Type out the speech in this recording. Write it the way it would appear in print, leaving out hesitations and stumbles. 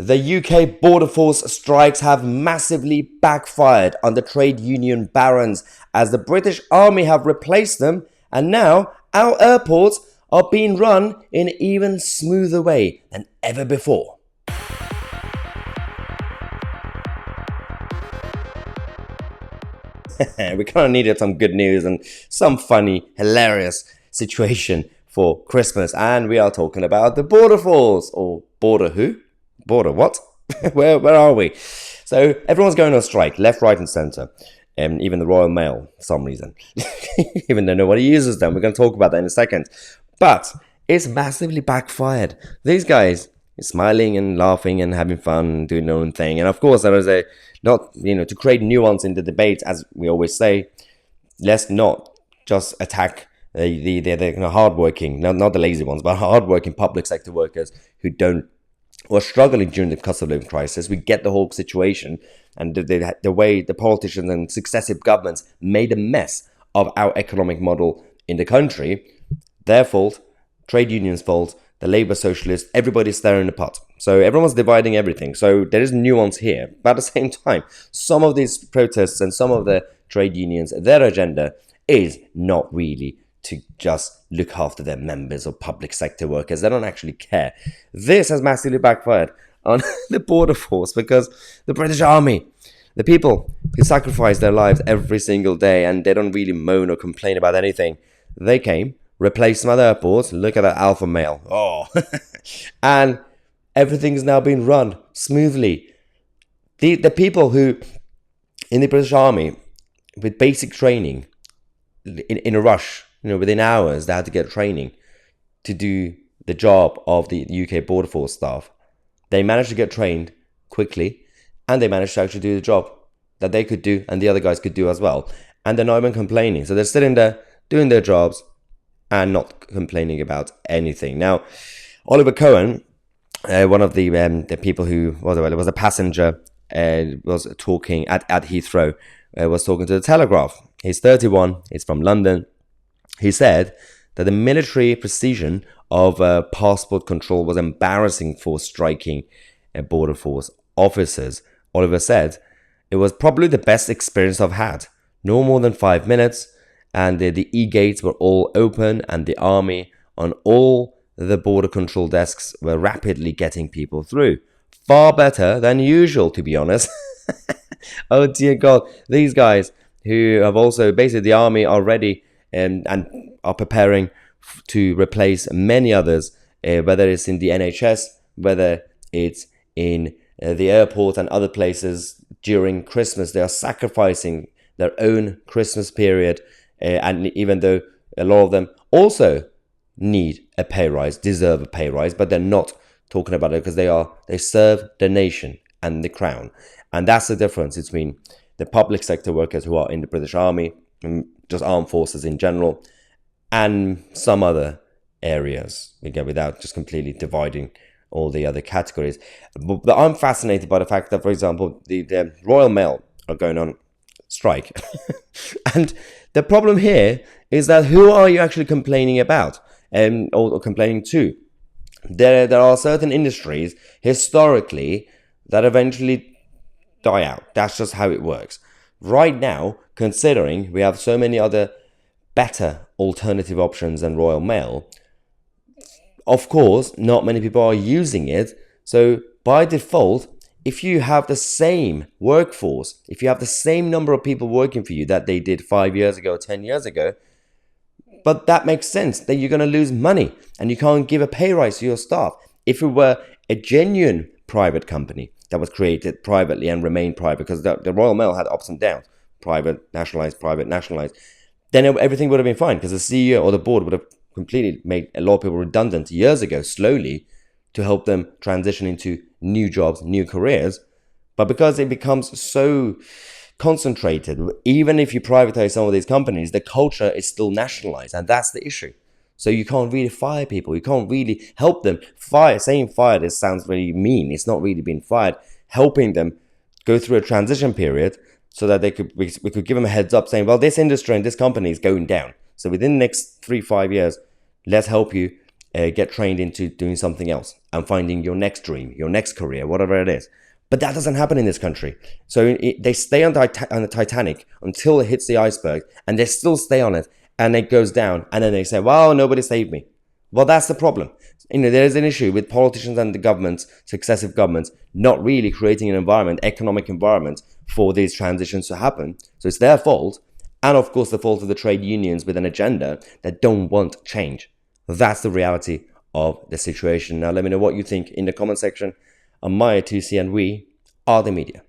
The UK border force strikes have massively backfired on the trade union barons as the British Army have replaced them, and now our airports are being run in an even smoother way than ever before. We kind of needed some good news and some funny, hilarious situation for Christmas, and we are talking about the border force, or border who? Border what? where are we? So everyone's going on strike, left, right, and centre. Even the Royal Mail, for some reason. Even though nobody uses them. We're going to talk about that in a second. But it's massively backfired. These guys are smiling and laughing and having fun, doing their own thing. And of course, there is to create nuance in the debate, as we always say, let's not just attack the hardworking, not the lazy ones, but hardworking public sector workers who are struggling during the cost of living crisis. We get the whole situation and the way the politicians and successive governments made a mess of our economic model in the country. Their fault, trade unions' fault, the Labour Socialists, everybody's stirring the pot. So everyone's dividing everything. So there is nuance here. But at the same time, some of these protests and some of the trade unions, their agenda is not really to just look after their members or public sector workers. They don't actually care. This has massively backfired on the border force because the British Army, the people who sacrifice their lives every single day and they don't really moan or complain about anything, they came, replaced some other airports. Look at that alpha male. Oh, and everything's now been run smoothly. The people who in the British Army with basic training in a rush, within hours, they had to get training to do the job of the UK border force staff. They managed to get trained quickly, and they managed to actually do the job that they could do and the other guys could do as well. And they're not even complaining. So they're sitting there doing their jobs and not complaining about anything. Now, Oliver Cohen, one of the people who was a passenger, was talking at Heathrow, was talking to the Telegraph. He's 31. He's from London. He said that the military precision of passport control was embarrassing for striking border force officers. Oliver said, "It was probably the best experience I've had. No more than 5 minutes, and the e-gates were all open, and the army on all the border control desks were rapidly getting people through. Far better than usual, to be honest." Oh dear God, these guys who have also, basically the army are ready and are preparing to replace many others, whether it's in the NHS, whether it's in the airport and other places during Christmas. They are sacrificing their own Christmas period, and even though a lot of them also need a pay rise, deserve a pay rise, but they're not talking about it because they serve the nation and the crown. And that's the difference between the public sector workers who are in the British Army, and just armed forces in general, and some other areas, again, without just completely dividing all the other categories. But I'm fascinated by the fact that, for example, the Royal Mail are going on strike. And the problem here is that who are you actually complaining about or complaining to? There are certain industries historically that eventually die out. That's just how it works. Right now, considering we have so many other better alternative options than Royal Mail, of course, not many people are using it. So by default, if you have the same workforce, if you have the same number of people working for you that they did 5 years ago, 10 years ago, but that makes sense that you're going to lose money and you can't give a pay rise to your staff. If it were a genuine private company that was created privately and remained private, because the Royal Mail had ups and downs, private, nationalized, then everything would have been fine because the CEO or the board would have completely made a lot of people redundant years ago, slowly, to help them transition into new jobs, new careers. But because it becomes so concentrated, even if you privatize some of these companies, the culture is still nationalized, and that's the issue. So you can't really fire people. You can't really help them. Saying fired, it sounds really mean. It's not really being fired. Helping them go through a transition period so that we could give them a heads up saying, well, this industry and this company is going down. So within the next 3-5 years, let's help you get trained into doing something else and finding your next dream, your next career, whatever it is. But that doesn't happen in this country. So they stay on the Titanic until it hits the iceberg, and they still stay on it, and it goes down, and then they say, well, nobody saved me. Well, that's the problem. There's an issue with politicians and the governments, successive governments, not really creating an environment, economic environment, for these transitions to happen. So it's their fault. And of course, the fault of the trade unions with an agenda that don't want change. That's the reality of the situation. Now, let me know what you think in the comment section. I'm Maya Tousi, and we are the media.